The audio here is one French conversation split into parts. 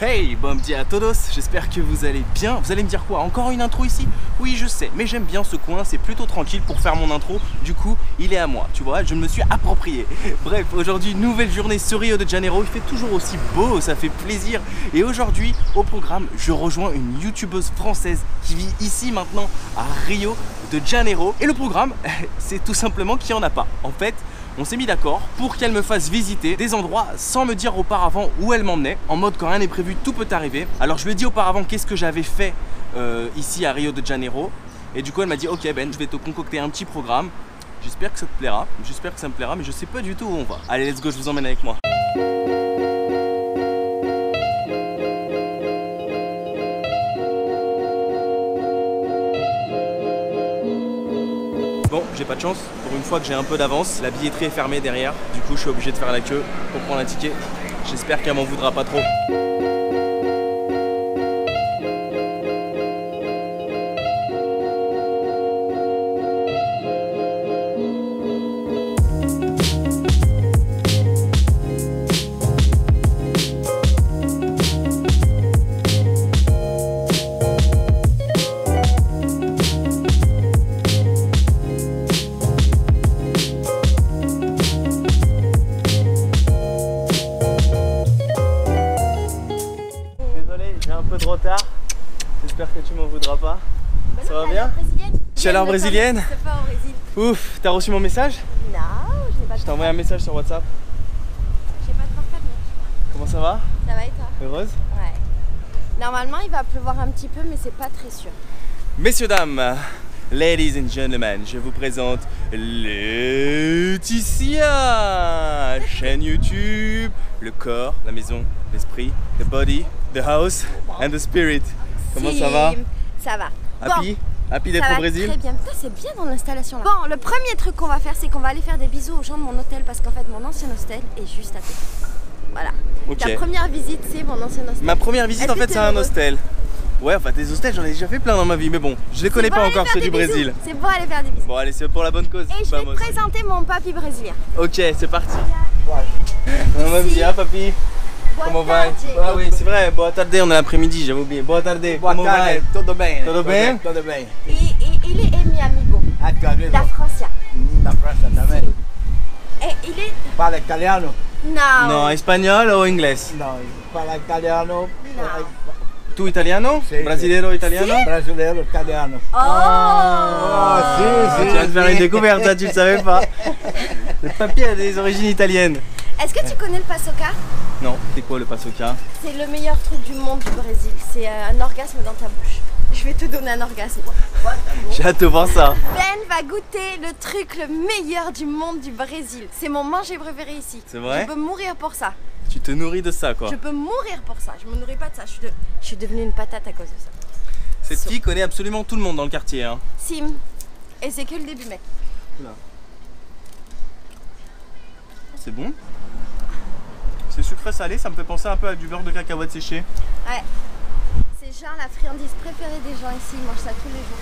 Hey, bon dia a todos, j'espère que vous allez bien. Vous allez me dire quoi? Encore une intro ici? Oui, je sais, mais j'aime bien ce coin, c'est plutôt tranquille pour faire mon intro. Du coup, il est à moi, tu vois, je me suis approprié. Bref, aujourd'hui, nouvelle journée sur Rio de Janeiro. Il fait toujours aussi beau, ça fait plaisir. Et aujourd'hui, au programme, je rejoins une youtubeuse française qui vit ici maintenant à Rio de Janeiro. Et le programme, c'est tout simplement qu'il n'y en a pas. En fait, on s'est mis d'accord pour qu'elle me fasse visiter des endroits sans me dire auparavant où elle m'emmenait, en mode quand rien n'est prévu, tout peut arriver. Alors je lui ai dit auparavant qu'est-ce que j'avais fait ici à Rio de Janeiro. Et du coup elle m'a dit ok Ben, je vais te concocter un petit programme. J'espère que ça te plaira, j'espère que ça me plaira, mais je sais pas du tout où on va. Allez let's go, je vous emmène avec moi. Bon, j'ai pas de chance, pour une fois que j'ai un peu d'avance, la billetterie est fermée derrière, du coup je suis obligé de faire la queue pour prendre un ticket. J'espère qu'elle m'en voudra pas trop. Retard, j'espère que tu m'en voudras pas. Bah ça non, va bien? Chaleur brésilienne? C'est pas au Brésil. Ouf, t'as reçu mon message? Non, je n'ai pas de. Je t'ai envoyé un message sur WhatsApp. J'ai pas de portable, mec. Comment ça va? Ça va et toi? Heureuse? Ouais. Normalement, il va pleuvoir un petit peu, mais c'est pas très sûr. Messieurs, dames, ladies and gentlemen, je vous présente Laetitia, chaîne YouTube, le corps, la maison, l'esprit, the body, the house and the spirit. Comment ça va? Ça va. Happy? Bon, Happy d'être au Brésil? Très bien. Putain, c'est bien dans l'installation là. Bon, le premier truc qu'on va faire, c'est qu'on va aller faire des bisous aux gens de mon hôtel parce qu'en fait, mon ancien hostel est juste à côté. Voilà. Okay. Ta première visite, c'est mon ancien hostel. Ma première visite, en fait, c'est un hostel. Ouais, enfin des hostels, j'en ai déjà fait plein dans ma vie, mais bon, je les connais pas encore ceux du Brésil. C'est bon aller faire des bisous. Bon, allez, c'est pour la bonne cause. Et je vais te présenter mon papy brésilien. Ok, c'est parti. Mamma mia, papi. Comment va? Ah oui, c'est vrai, boa tarde, on est l'après-midi, j'avais oublié. Boa tarde, comment va? Tudo bem. Tudo bem? Tudo bem. Et il est mi amigo. Ah, tu amigo? Da França. Da França também. Et il est... Fala italiano? Non. Non, espagnol ou anglais? Non, fala italiano. Non. Tu italiano? Sì, Brasileiro italiano? Sì. Brasileiro italiano. Oh, Si, si. Tu vas te faire une découverte, ça tu le savais pas. Le papy a des origines italiennes. Est-ce que tu connais le paçoca? Non, c'est quoi le paçoca? C'est le meilleur truc du monde du Brésil. C'est un orgasme dans ta bouche. Je vais te donner un orgasme. J'ai hâte de voir ça. Ben va goûter le truc le meilleur du monde du Brésil. C'est mon manger préféré ici. C'est vrai? Je peux mourir pour ça. Tu te nourris de ça quoi. Je peux mourir pour ça. Je me nourris pas de ça. Je suis devenue une patate à cause de ça. Cette fille connaît absolument tout le monde dans le quartier. Hein. Sim. Et c'est que le début, mec. C'est bon. C'est sucré salé, ça me fait penser un peu à du beurre de cacahuète séché. Ouais. C'est genre la friandise préférée des gens ici. Ils mangent ça tous les jours.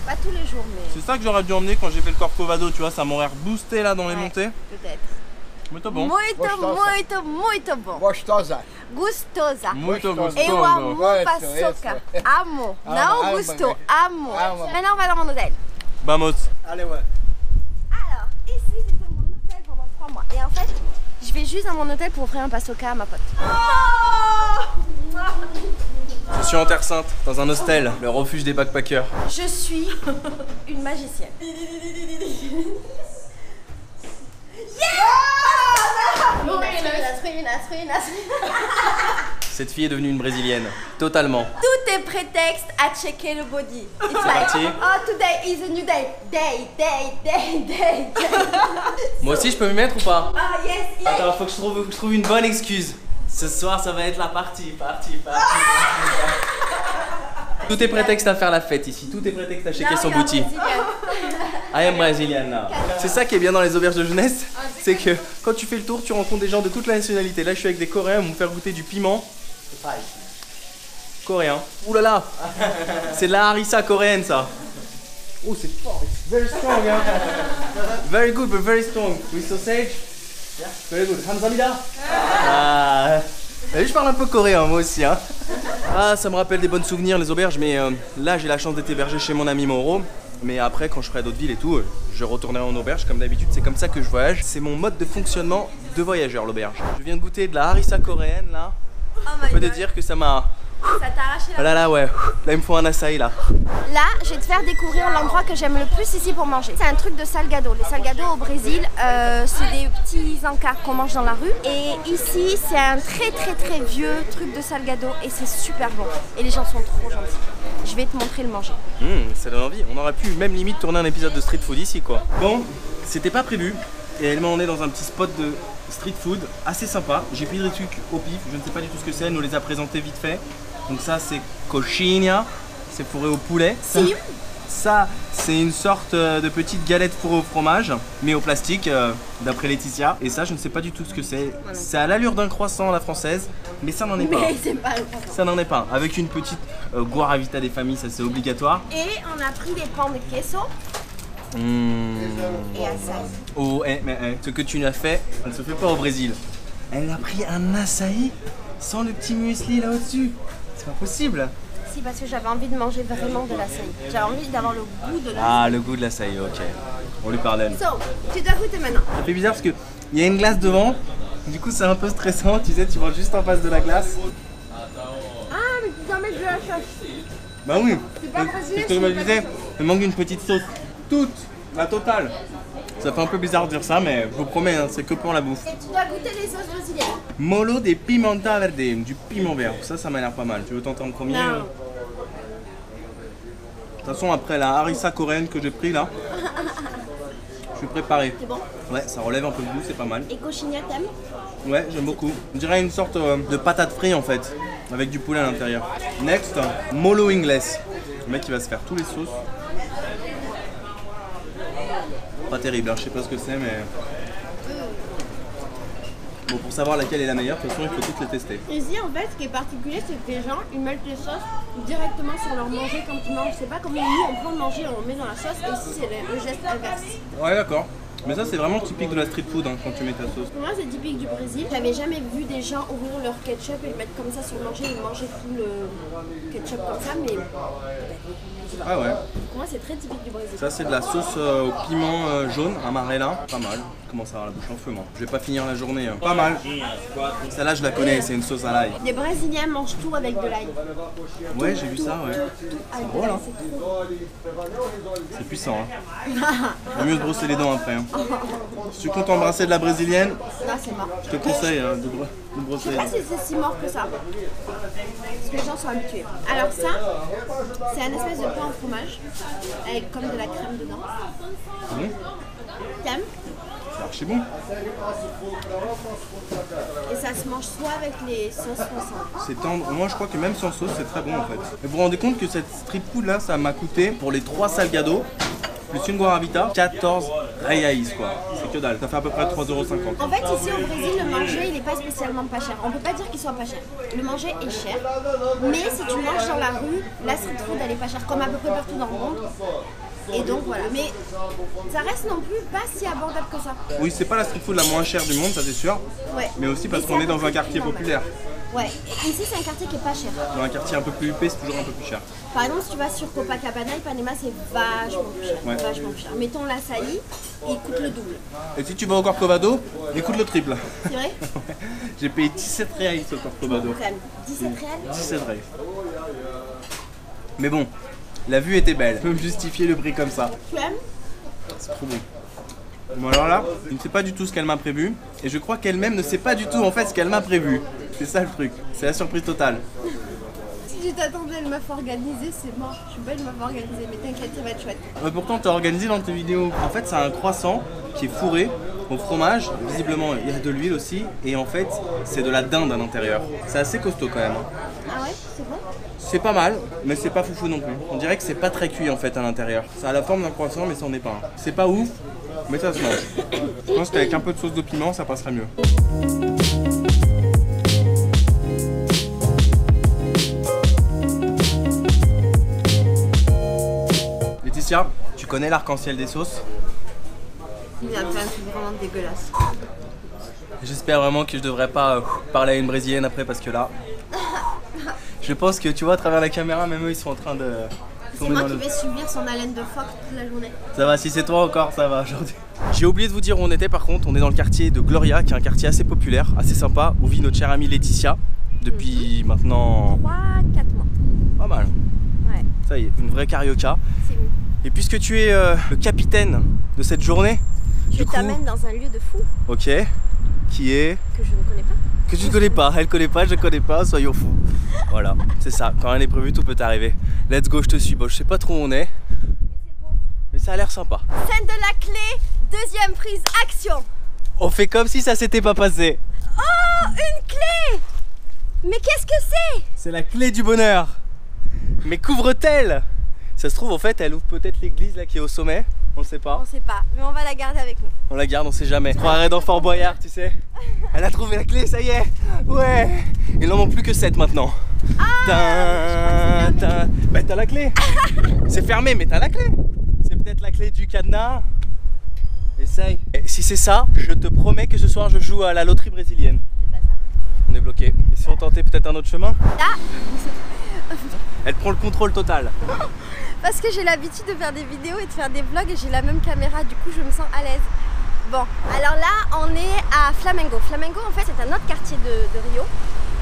Pas tous les jours, mais... C'est ça que j'aurais dû emmener quand j'ai fait le Corcovado, tu vois, ça m'aurait boosté là dans les montées. Peut-être. Mais t'es bon. Muito bom. Gostosa. Gostosa. Muito gostoso. Eu amo Gosto, paçoca. isso. Amo. Não amo, gusto. amo. Amo. Amo. Maintenant, on va dans mon hôtel. Vamos. Allez, ouais. Alors, ici, c'était mon hôtel pendant 3 mois. Et en fait, je vais juste dans mon hôtel pour offrir un paçoca à ma pote. Je suis en Terre Sainte, dans un hostel, le refuge des backpackers. Je suis une magicienne. Cette fille est devenue une brésilienne, totalement. Tout est prétexte à checker le body. It's like, parti. oh, today is a new day. Day. Moi aussi je peux m'y mettre ou pas? Ah, yes. Attends, faut que je trouve une bonne excuse. Ce soir ça va être la partie. Tout est prétexte à faire la fête ici, tout est prétexte à checker son booty. I am Brazilian now. C'est ça qui est bien dans les auberges de jeunesse, c'est que quand tu fais le tour, tu rencontres des gens de toute la nationalité. Là je suis avec des Coréens, ils vont me faire goûter du piment. Coréen. Ouh là là, c'est de la harissa coréenne ça. Oh c'est fort, it's very strong hein. Very good but very strong. With sausage. Very good. 감사합니다. Ah. Je parle un peu coréen moi aussi hein. Ah ça me rappelle des bons souvenirs les auberges, mais là j'ai la chance d'être hébergé chez mon ami Mauro. Mais après quand je ferai d'autres villes et tout, je retournerai en auberge comme d'habitude, c'est comme ça que je voyage. C'est mon mode de fonctionnement de voyageur l'auberge. Je viens de goûter de la harissa coréenne là. Je peux te dire que ça m'a... Ça t'a arraché la... Oh là là ouais, là il me faut un açaï là. Là, je vais te faire découvrir l'endroit que j'aime le plus ici pour manger. C'est un truc de salgado. Les salgados au Brésil, c'est des petits encas qu'on mange dans la rue. Et ici, c'est un très vieux truc de salgado et c'est super bon. Et les gens sont trop gentils. Je vais te montrer le manger. Ça donne envie. On aurait pu même limite tourner un épisode de street food ici quoi. Bon, c'était pas prévu. Et elle m'a emmené dans un petit spot de street food assez sympa. J'ai pris des trucs au pif, je ne sais pas du tout ce que c'est. Elle nous les a présentés vite fait. Donc ça c'est coxinha, c'est fourré au poulet. Ça c'est une sorte de petite galette fourrée au fromage, mais au plastique d'après Laetitia. Et ça je ne sais pas du tout ce que c'est. C'est à l'allure d'un croissant à la française, mais ça n'en est pas. Mais c'est pas le croissant. Ça n'en est pas. Avec une petite guaravita des familles, ça c'est obligatoire. Et on a pris des pains de queso. Et açaï. Oh, ce que tu n'as fait, ça ne se fait pas au Brésil. Elle a pris un açaï sans le petit muesli là au-dessus. C'est pas possible. Si, parce que j'avais envie de manger vraiment de l'açaï. J'avais envie d'avoir le goût de l'açaï. Ah, le goût de l'açaï, ok. On lui pardonne. So, tu dois goûter maintenant. Ça fait bizarre parce qu'il y a une glace devant. Du coup, c'est un peu stressant. Tu sais, tu vois juste en face de la glace. Ah, mais tu dois mettre de la sauce. Bah oui. C'est pas facile, C'est ce que je me disais. Il manque une petite sauce. Toute, la totale. Ça fait un peu bizarre de dire ça, mais je vous promets, hein, c'est que pour la bouffe. Et tu dois goûter les sauces brésiliennes. Molo de pimenta verde, du piment vert. Ça m'a l'air pas mal. Tu veux tenter en premier? Non. De toute façon, après la harissa coréenne que j'ai pris là, je suis préparé. C'est bon? Ouais, ça relève un peu le goût, c'est pas mal. Et coxinha, t'aimes? Ouais, j'aime beaucoup. On dirait une sorte de patate frite en fait, avec du poulet à l'intérieur. Next, molo inglés. Le mec il va se faire tous les sauces. Pas terrible, hein, je sais pas ce que c'est, mais... Bon, pour savoir laquelle est la meilleure, de toute façon, il faut toutes les tester. Ici, en fait, ce qui est particulier, c'est que les gens, ils mettent les sauces directement sur leur manger quand ils mangent. C'est pas comme nous, on prend le manger et on le met dans la sauce, et ici, c'est le geste inverse. Ouais, d'accord. Mais ça, c'est vraiment typique de la street food hein, quand tu mets ta sauce. Pour moi, c'est typique du Brésil. J'avais jamais vu des gens ouvrir leur ketchup et le mettre comme ça sur le manger et manger tout le ketchup comme ça, mais Ah ouais. pour moi, c'est très typique du Brésil. Ça, c'est de la sauce au piment jaune, amarella. Pas mal. Comment ça va la bouche en feu, moi. Je vais pas finir la journée. Hein. Pas mal. Celle-là, je la connais, c'est une sauce à l'ail. Les Brésiliens mangent tout avec de l'ail. Ouais, j'ai vu ça, ouais. C'est drôle, hein. C'est trop. C'est puissant, hein. Vaut mieux se brosser les dents après. Hein. Si tu comptes embrasser de la brésilienne, Là, c'est mort. je te conseille de brosser Je les sais pas dents. si c'est si mort que ça. Parce que les gens sont habitués. Alors ça, c'est un espèce de pain au fromage avec comme de la crème dedans. Bon, T'aimes? c'est archi bon. Et ça se mange soit avec les sauces soit sans. C'est tendre. Moi, je crois que même sans sauce, c'est très bon en fait. Et vous vous rendez compte que cette street food là, ça m'a coûté pour les 3 salgados plus une guaravita, 14 reais quoi. C'est que dalle. Ça fait à peu près 3,50 €. En fait, ici au Brésil, le manger, il n'est pas spécialement pas cher. On peut pas dire qu'il soit pas cher. Le manger est cher. Mais si tu manges dans la rue, la street food, elle est pas chère, comme à peu près partout dans le monde. Et donc voilà. Mais ça reste non plus pas si abordable que ça. Oui, c'est pas la street food la moins chère du monde, ça c'est sûr. Ouais. Mais aussi parce Mais qu'on c'est est dans à peu un près quartier normal. populaire. Ouais. Et ici, c'est un quartier qui est pas cher. Dans un quartier un peu plus huppé, c'est toujours un peu plus cher. Par exemple, si tu vas sur Copacabana, Ipanema, c'est vachement plus cher. Ouais. Vachement plus cher. Mettons l'açaï, il coûte le double. Et si tu vas au Corcovado, écoute le triple. C'est vrai? J'ai payé 17 reais au Corcovado. Quand même. 17 réels. 17 reais. Mais bon, la vue était belle. Je peux me justifier le prix comme ça. Tu aimes? C'est trop bon. Bon alors là, je ne sais pas du tout ce qu'elle m'a prévu. Et je crois qu'elle-même ne sait pas du tout en fait ce qu'elle m'a prévu. C'est ça le truc. C'est la surprise totale. Si tu t'attendais à une meuf organisée, c'est mort. Je suis pas une meuf organisée, mais t'inquiète, ça va être chouette. Ouais, pourtant t'as organisé dans tes vidéos. En fait c'est un croissant qui est fourré au fromage. Visiblement il y a de l'huile aussi. Et en fait c'est de la dinde à l'intérieur. C'est assez costaud quand même. Hein. Ah ouais? C'est bon? C'est pas mal, mais c'est pas foufou non plus. On dirait que c'est pas très cuit en fait à l'intérieur. Ça a la forme d'un croissant mais ça en est pas un. C'est pas ouf, mais ça se mange. Je pense qu'avec un peu de sauce de piment ça passerait mieux. Laetitia, tu connais l'arc-en-ciel des sauces? Il a fait un truc vraiment dégueulasse. J'espère vraiment que je devrais pas parler à une brésilienne après parce que là, je pense que tu vois à travers la caméra, même eux ils sont en train de C'est moi qui vais subir son haleine de phoque toute la journée. Ça va, si c'est toi encore, ça va aujourd'hui. J'ai oublié de vous dire où on était par contre, on est dans le quartier de Gloria, qui est un quartier assez populaire, assez sympa, où vit notre chère amie Laetitia depuis maintenant 3-4 mois. pas mal. Ouais, Ça y est, une vraie carioca. c'est mieux. Et puisque tu es le capitaine de cette journée, Je du coup, t'amène dans un lieu de fou ok, qui est que je ne connais pas. que tu ne connais pas, elle connaît pas, je connais pas, soyons fous. Voilà, c'est ça, quand rien n'est prévu, tout peut arriver. Let's go, je te suis. Bon, je sais pas trop où on est, mais ça a l'air sympa. Scène de la clé, deuxième prise, action. On fait comme si ça s'était pas passé. Oh, une clé. Mais qu'est-ce que c'est? C'est la clé du bonheur. Mais couvre-t-elle? Ça se trouve, en fait, elle ouvre peut-être l'église là qui est au sommet. On ne sait pas. On sait pas, mais on va la garder avec nous. On la garde, on sait jamais. Je croirais dans Fort Boyard, tu sais. Elle a trouvé la clé, ça y est. Ouais. Il n'en manque plus que 7 maintenant. Bah t'as la clé. C'est fermé, mais t'as la clé. C'est peut-être la clé du cadenas. Essaye. Et si c'est ça, je te promets que ce soir je joue à la loterie brésilienne. C'est pas ça. On est bloqué. Et si on tentait peut-être un autre chemin? Là, Elle prend le contrôle total. parce que j'ai l'habitude de faire des vidéos et de faire des vlogs et j'ai la même caméra, du coup je me sens à l'aise. Bon, alors là on est à Flamengo. Flamengo en fait c'est un autre quartier de Rio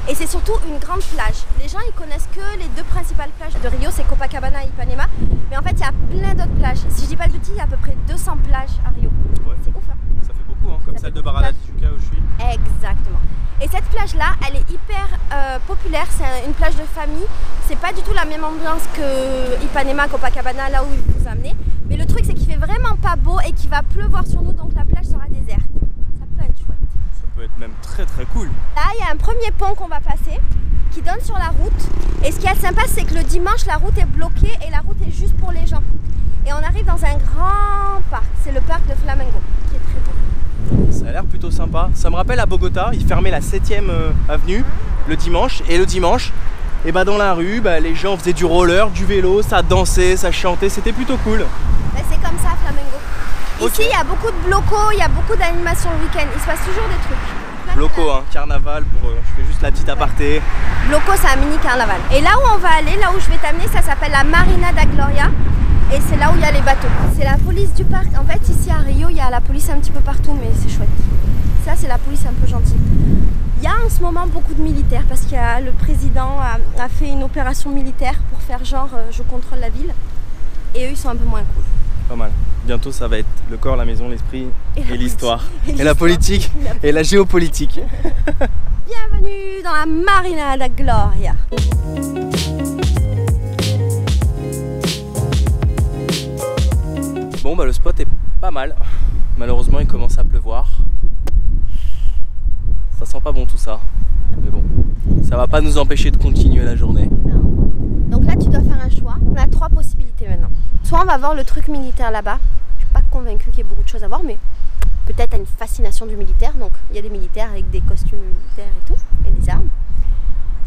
et c'est surtout une grande plage. Les gens ils connaissent que les deux principales plages de Rio, c'est Copacabana et Ipanema, mais en fait il y a plein d'autres plages. Si je dis pas de bêtises, il y a à peu près 200 plages à Rio. Ouais. C'est ouf hein. Ça fait beaucoup, hein, comme Ça celle fait de beaucoup de Barra plages. Tijuca où je suis. Exactement. Et cette plage là, elle est hyper populaire, c'est une plage de famille. C'est pas du tout la même ambiance que Ipanema, Copacabana, là où il vous amenez. Mais le truc c'est qu'il fait vraiment pas beau et qu'il va pleuvoir sur nous, donc la plage sera déserte. Ça peut être chouette. Ça peut être même très très cool. Là, il y a un premier pont qu'on va passer qui donne sur la route. Et ce qui est sympa, c'est que le dimanche, la route est bloquée et la route est juste pour les gens. Et on arrive dans un grand parc, c'est le parc de Flamengo, qui est très beau. Ça a l'air plutôt sympa. Ça me rappelle à Bogota, ils fermaient la 7ème avenue le dimanche. Et le dimanche, et bah dans la rue, les gens faisaient du roller, du vélo, ça dansait, ça chantait, c'était plutôt cool. Ben, c'est comme ça à Flamengo. Ok. Ici, il y a beaucoup de blocos, il y a beaucoup d'animations le week-end. Il se passe toujours des trucs. Bloco, hein, carnaval, pour, je fais juste la petite aparté. Bloco, c'est un mini carnaval. Et là où on va aller, là où je vais t'amener, ça s'appelle la Marina da Gloria. Et c'est là où il y a les bateaux. C'est la police du parc. En fait, ici à Rio, il y a la police un petit peu partout, mais c'est chouette. Ça, c'est la police un peu gentille. Il y a en ce moment beaucoup de militaires parce que le président a fait une opération militaire pour faire genre je contrôle la ville. Et eux, ils sont un peu moins cool. Pas mal. Bientôt, ça va être le corps, la maison, l'esprit Et la et l'histoire. politique. Et la politique et la géopolitique. Bienvenue dans la Marina da Gloria. Bon, le spot est pas mal. Malheureusement, il commence à pleuvoir. Ça sent pas bon tout ça. Mais bon, ça va pas nous empêcher de continuer la journée. Non. Donc là, tu dois faire un choix. On a 3 possibilités maintenant. Soit on va voir le truc militaire là-bas. Je suis pas convaincue qu'il y ait beaucoup de choses à voir, mais peut-être à une fascination du militaire. Donc il y a des militaires avec des costumes militaires et tout, et des armes.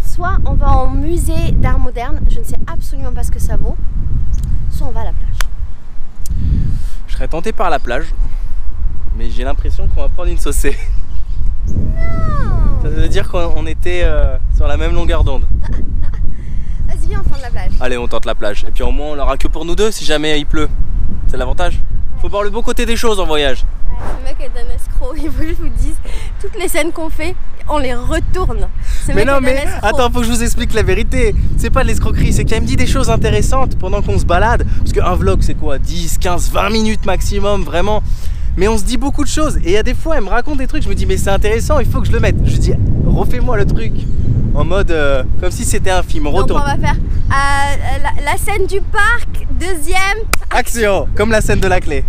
Soit on va au musée d'art moderne. Je ne sais absolument pas ce que ça vaut. Soit on va à la plage. Je serais tenté par la plage, mais j'ai l'impression qu'on va prendre une saucée. Non. Ça veut dire qu'on était sur la même longueur d'onde. Vas-y, viens, on prend de la plage. Allez, on tente la plage. Et puis au moins, on l'aura que pour nous deux si jamais il pleut. C'est l'avantage. Faut voir le bon côté des choses en voyage. Ce mec est un escroc. Il faut que je vous dise, toutes les scènes qu'on fait, on les retourne. Ce Mais mec non, est un mais escroc. attends, faut que je vous explique la vérité. C'est pas de l'escroquerie, c'est qu'elle me dit des choses intéressantes pendant qu'on se balade. Parce qu'un vlog, c'est quoi, 10, 15, 20 minutes maximum, vraiment. Mais on se dit beaucoup de choses. Et il y a des fois, elle me raconte des trucs, je me dis, mais c'est intéressant, il faut que je le mette. Je dis, refais-moi le truc. En mode, comme si c'était un film. On Donc retourne. on va faire la scène du parc, deuxième. Action, comme la scène de la clé.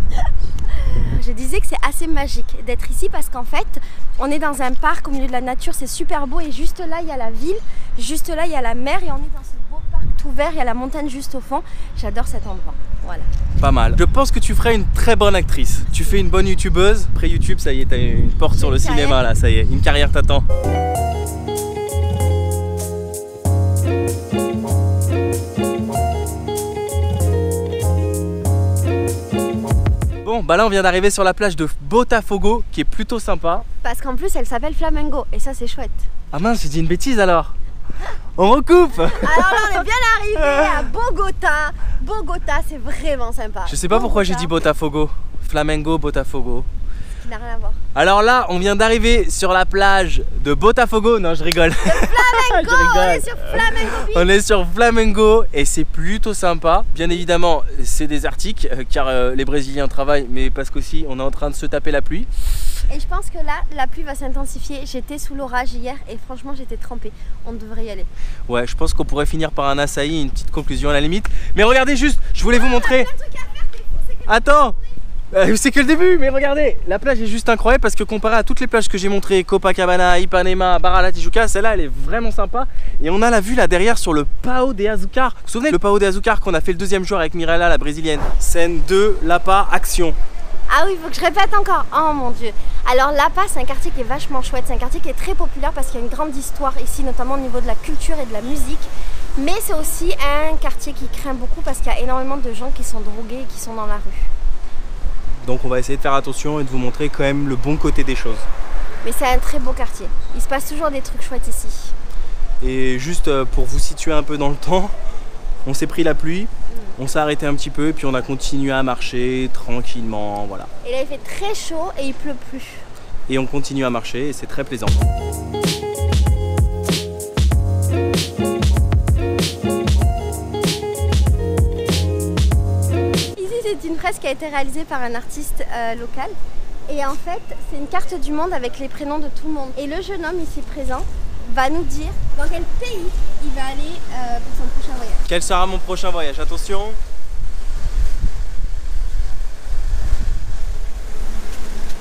Je disais que c'est assez magique d'être ici parce qu'en fait, on est dans un parc au milieu de la nature, c'est super beau et juste là, il y a la ville, juste là, il y a la mer et on est dans ce beau parc tout vert, il y a la montagne juste au fond. J'adore cet endroit, voilà. Pas mal. Je pense que tu ferais une très bonne actrice. Tu fais une bonne youtubeuse. Après YouTube, ça y est, t'as une porte sur le cinéma là, ça y est, une carrière t'attend. Bon, bah là on vient d'arriver sur la plage de Botafogo qui est plutôt sympa. Parce qu'en plus, elle s'appelle Flamengo et ça, c'est chouette. Ah mince, j'ai dit une bêtise alors. On recoupe. Alors là, on est bien arrivé à Bogota. Bogota, c'est vraiment sympa. Je sais pas pourquoi j'ai dit Botafogo. Flamengo, Botafogo. Qui n'a rien à voir. Alors là, on vient d'arriver sur la plage de Botafogo. Non, je rigole. Flamengo, Je on rigole. est sur Flamengo Beach. On est sur Flamengo et c'est plutôt sympa. Bien évidemment, c'est désertique car les Brésiliens travaillent, mais parce qu'aussi on est en train de se taper la pluie. Et je pense que là, la pluie va s'intensifier. J'étais sous l'orage hier et franchement, j'étais trempée. On devrait y aller. Ouais, je pense qu'on pourrait finir par un açaï, une petite conclusion à la limite. Mais regardez juste, je voulais vous montrer. Attends, c'est que le début, mais regardez, la plage est juste incroyable parce que comparé à toutes les plages que j'ai montrées, Copacabana, Ipanema, Barra la Tijuca, celle-là elle est vraiment sympa. Et on a la vue là derrière sur le Pao de Açúcar. Vous vous souvenez le Pao de Açúcar qu'on a fait le deuxième jour avec Mirella, la brésilienne. Scène 2, Lapa, action. Ah oui, il faut que je répète encore. Oh mon dieu. Alors Lapa, c'est un quartier qui est vachement chouette. C'est un quartier qui est très populaire parce qu'il y a une grande histoire ici, notamment au niveau de la culture et de la musique. Mais c'est aussi un quartier qui craint beaucoup parce qu'il y a énormément de gens qui sont drogués et qui sont dans la rue. Donc on va essayer de faire attention et de vous montrer quand même le bon côté des choses. Mais c'est un très beau quartier. Il se passe toujours des trucs chouettes ici. Et juste pour vous situer un peu dans le temps, on s'est pris la pluie, on s'est arrêté un petit peu et puis on a continué à marcher tranquillement, voilà. Et là il fait très chaud et il pleut plus. Et on continue à marcher et c'est très plaisant. Ici c'est une fresque qui a été réalisée par un artiste local. Et en fait c'est une carte du monde avec les prénoms de tout le monde. Et le jeune homme ici présent va nous dire dans quel pays il va aller pour son prochain voyage. Quel sera mon prochain voyage? Attention!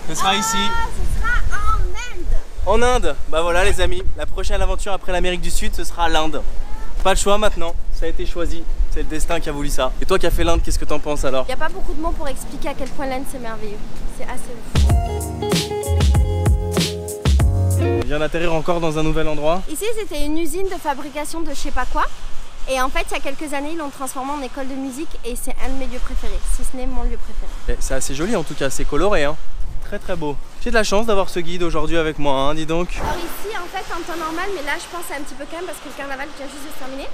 Ce sera ici. Ah, ce sera en Inde. En Inde. Bah voilà les amis, la prochaine aventure après l'Amérique du Sud, ce sera l'Inde. Pas le choix maintenant, ça a été choisi. C'est le destin qui a voulu ça. Et toi qui as fait l'Inde, qu'est-ce que t'en penses alors? Il n'y a pas beaucoup de mots pour expliquer à quel point l'Inde c'est merveilleux. C'est assez ouf. On vient d'atterrir encore dans un nouvel endroit. Ici c'était une usine de fabrication de je sais pas quoi. Et en fait il y a quelques années ils l'ont transformé en école de musique et c'est un de mes lieux préférés, si ce n'est mon lieu préféré. C'est assez joli en tout cas, c'est coloré hein. Très très beau. J'ai de la chance d'avoir ce guide aujourd'hui avec moi, hein, dis donc. Alors ici en fait en temps normal, mais là je pense un petit peu quand même parce que le carnaval vient juste de se terminer.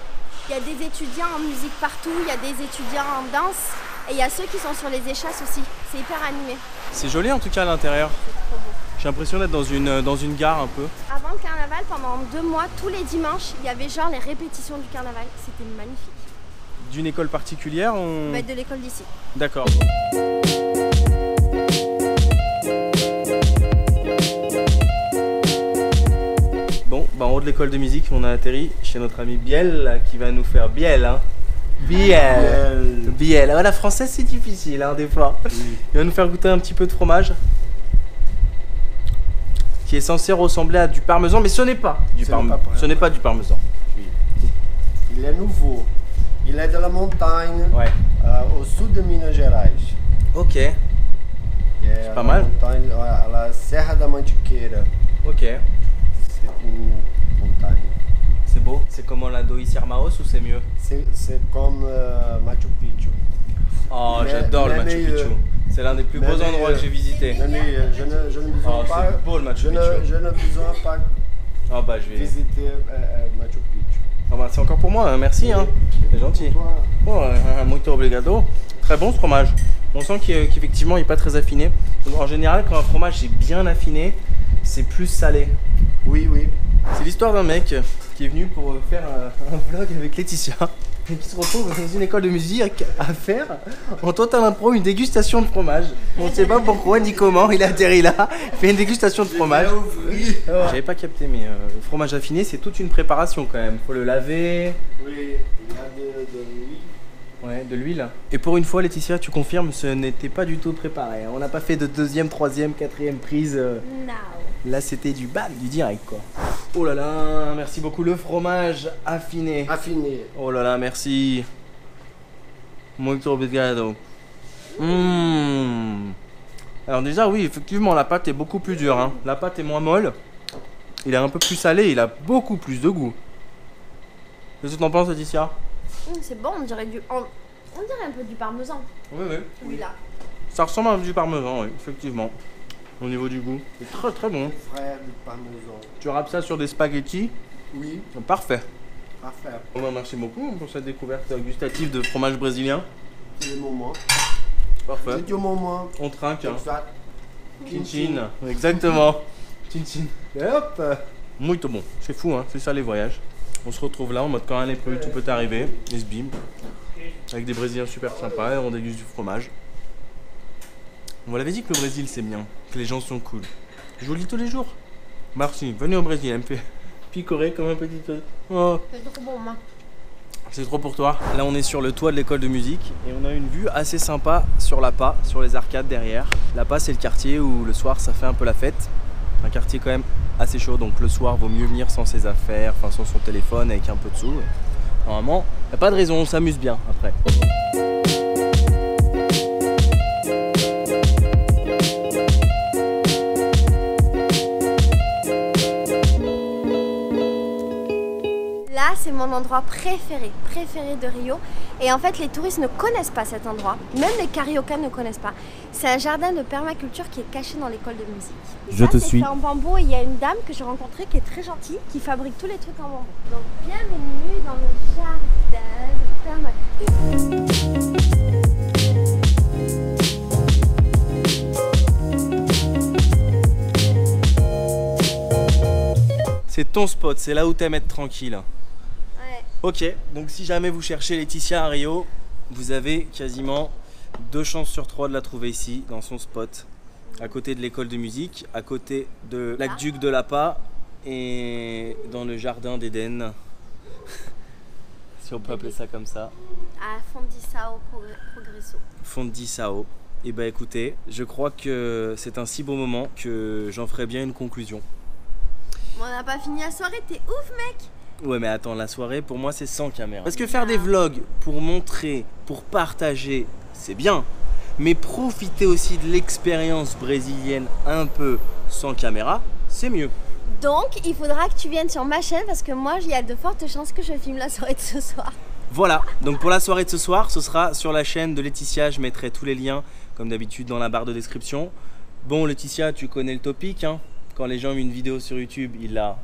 Il y a des étudiants en musique partout, il y a des étudiants en danse et il y a ceux qui sont sur les échasses aussi. C'est hyper animé. C'est joli en tout cas à l'intérieur. C'est trop beau. J'ai l'impression d'être dans une gare un peu. Avant le carnaval, pendant 2 mois, tous les dimanches, il y avait genre les répétitions du carnaval. C'était magnifique. D'une école particulière on... De l'école d'ici. D'accord. Bon, bah en haut de l'école de musique, on a atterri chez notre ami Biel là, qui va nous faire Biel, hein. Biel. Biel. Ah, la française c'est difficile, hein, des fois. Il va nous faire goûter un petit peu de fromage qui est censé ressembler à du parmesan, mais ce n'est pas du parmesan. Ce n'est pas du parmesan. Il est nouveau. Il est de la montagne Ouais. au sud de Minas Gerais. Ok. C'est pas mal. Montagne, à la Serra da Mantiqueira. Ok. C'est une montagne. C'est beau. C'est comme l'Indo Irmaos ou c'est mieux? C'est comme Machu Picchu. Oh, Mais- j'adore le mais Machu meilleur. Picchu. C'est l'un des plus beaux Mais endroits que j'ai visités. Je ne besoin Oh, pas. c'est beau le Machu je ne besoin pas Ah bah je vais. visiter Machu Picchu. Ah bah, c'est encore pour moi, hein, merci hein. C'est gentil. Oh, muito obrigado. Très bon ce fromage. On sent qu'effectivement il n'est pas très affiné. Donc, en général, quand un fromage est bien affiné, c'est plus salé. Oui, oui. C'est l'histoire d'un mec qui est venu pour faire un vlog avec Laetitia et qui se retrouve dans une école de musique à faire en total impro une dégustation de fromage. On ne sait pas pourquoi ni comment il a atterri là, il fait une dégustation de fromage. J'avais pas capté, mais le fromage affiné c'est toute une préparation quand même. Faut le laver. Oui, il y a de l'huile. Ouais, de l'huile. Et pour une fois, Laetitia, tu confirmes, ce n'était pas du tout préparé. On n'a pas fait de deuxième, troisième, quatrième prise. Now. Là, c'était du bam, du direct quoi. Oh là là, merci beaucoup. Le fromage affiné. Affiné. Oh là là, merci. Muito obrigado. Alors déjà, oui, effectivement, la pâte est beaucoup plus dure. Hein. La pâte est moins molle. Il est un peu plus salé, il a beaucoup plus de goût. Qu'est-ce que t'en penses, Laetitia? C'est bon, on dirait un peu du parmesan. Oui, oui. Celui-là. Ça ressemble à du parmesan, oui, effectivement. Au niveau du goût. C'est très très bon. Frère du parmesan. Tu râpes ça sur des spaghettis. Oui, Parfait. parfait. Bon, bah, merci beaucoup pour cette découverte gustative de fromage brésilien. C'est le moment. Parfait. C'est au moment. On trinque. Hein. Exact. Chin chin. Exactement. Chin chin. Et hop. Muito bon. C'est fou, hein. C'est ça les voyages. On se retrouve là en mode quand un est prévu, tout peut arriver. Et se bim. Avec des Brésiliens super sympas et on déguste du fromage. On vous l'avait dit que le Brésil c'est bien, que les gens sont cool. Je vous le dis tous les jours. Merci, venez au Brésil, elle me fait picorer comme un petit œuf. Oh. C'est trop bon, moi. C'est trop pour toi. Là on est sur le toit de l'école de musique et on a une vue assez sympa sur la PA, sur les arcades derrière. La PA c'est le quartier où le soir ça fait un peu la fête. Un quartier quand même assez chaud, donc le soir vaut mieux venir sans ses affaires, enfin sans son téléphone, avec un peu de sous. Normalement, y a pas de raison, on s'amuse bien après. Là, c'est mon endroit préféré de Rio. Et en fait, les touristes ne connaissent pas cet endroit. Même les cariocans ne connaissent pas. C'est un jardin de permaculture qui est caché dans l'école de musique. Je te suis. C'est fait en bambou et il y a une dame que j'ai rencontrée qui est très gentille, qui fabrique tous les trucs en bambou. Donc, bienvenue dans le jardin de permaculture. C'est ton spot, c'est là où t'aimes être tranquille. Ouais. Ok, donc si jamais vous cherchez Laetitia à Rio, vous avez quasiment 2 chances sur 3 de la trouver ici, dans son spot. À côté de l'école de musique, à côté de l'aqueduc de Lapa et dans le jardin d'Éden. Si on peut appeler ça comme ça. À Fondissao Progresso. Fondissao. Et bah écoutez, je crois que c'est un si beau moment que j'en ferai bien une conclusion. On n'a pas fini la soirée, t'es ouf mec. Ouais mais attends, la soirée pour moi c'est sans caméra. Parce que faire des vlogs pour montrer, pour partager, c'est bien. Mais profiter aussi de l'expérience brésilienne un peu sans caméra, c'est mieux. Donc il faudra que tu viennes sur ma chaîne parce que moi il y a de fortes chances que je filme la soirée de ce soir. Voilà, donc pour la soirée de ce soir, ce sera sur la chaîne de Laetitia. Je mettrai tous les liens comme d'habitude dans la barre de description. Bon Laetitia, tu connais le topic hein. Quand les gens ont une vidéo sur YouTube, ils la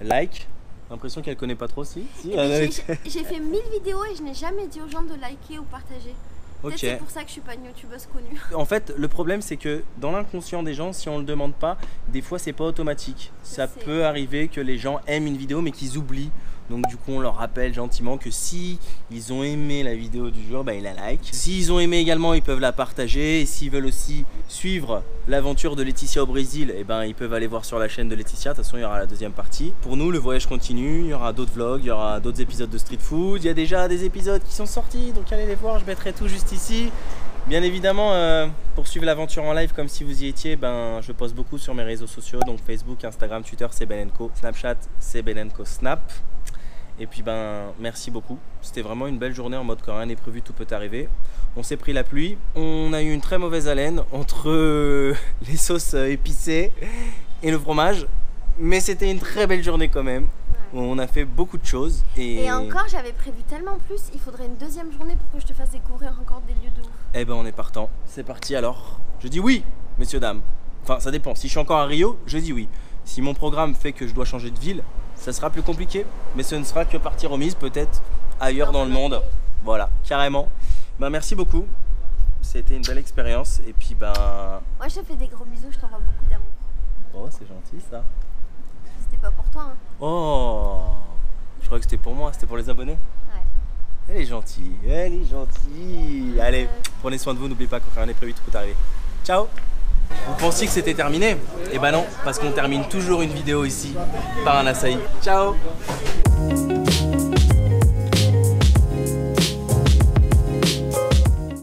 like. L'impression qu'elle connaît pas trop, si J'ai fait 1000 vidéos et je n'ai jamais dit aux gens de liker ou partager. Peut-être c'est pour ça que je suis pas une youtubeuse connue. En fait, le problème c'est que dans l'inconscient des gens, si on le demande pas, des fois c'est pas automatique. Ça peut arriver que les gens aiment une vidéo mais qu'ils oublient. Donc du coup on leur rappelle gentiment que si ils ont aimé la vidéo du jour, bah ils la like. S'ils ont aimé également, ils peuvent la partager. Et s'ils veulent aussi suivre l'aventure de Laetitia au Brésil, et ben ils peuvent aller voir sur la chaîne de Laetitia. De toute façon il y aura la deuxième partie. Pour nous le voyage continue, il y aura d'autres vlogs, il y aura d'autres épisodes de street food. Il y a déjà des épisodes qui sont sortis, donc allez les voir, je mettrai tout juste ici. Bien évidemment, pour suivre l'aventure en live comme si vous y étiez, ben, je poste beaucoup sur mes réseaux sociaux, donc Facebook, Instagram, Twitter, c'est Benenco, Snapchat, c'est Benenco Snap. Et puis ben merci beaucoup, c'était vraiment une belle journée en mode quand rien n'est prévu, tout peut arriver. On s'est pris la pluie, on a eu une très mauvaise haleine entre les sauces épicées et le fromage, mais c'était une très belle journée quand même. Ouais. On a fait beaucoup de choses. Et encore j'avais prévu tellement plus, il faudrait une deuxième journée pour que je te fasse découvrir encore des lieux de ouf. Eh ben on est partant, c'est parti alors. Je dis oui, messieurs dames. Enfin ça dépend, si je suis encore à Rio, je dis oui. Si mon programme fait que je dois changer de ville, ça sera plus compliqué, mais ce ne sera que partie remise peut-être ailleurs dans le monde. Voilà, carrément. Ben, merci beaucoup, c'était une belle expérience et puis ben... Moi je te fais des gros bisous, je t'envoie beaucoup d'amour. Oh c'est gentil ça. C'était pas pour toi hein. Oh, je crois que c'était pour moi, c'était pour les abonnés. Ouais. Elle est gentille, elle est gentille. Allez, prenez soin de vous, n'oubliez pas que rien n'est prévu, tout peut arriver. Ciao. Vous pensiez que c'était terminé? Eh ben non, parce qu'on termine toujours une vidéo ici par un açaï. Ciao.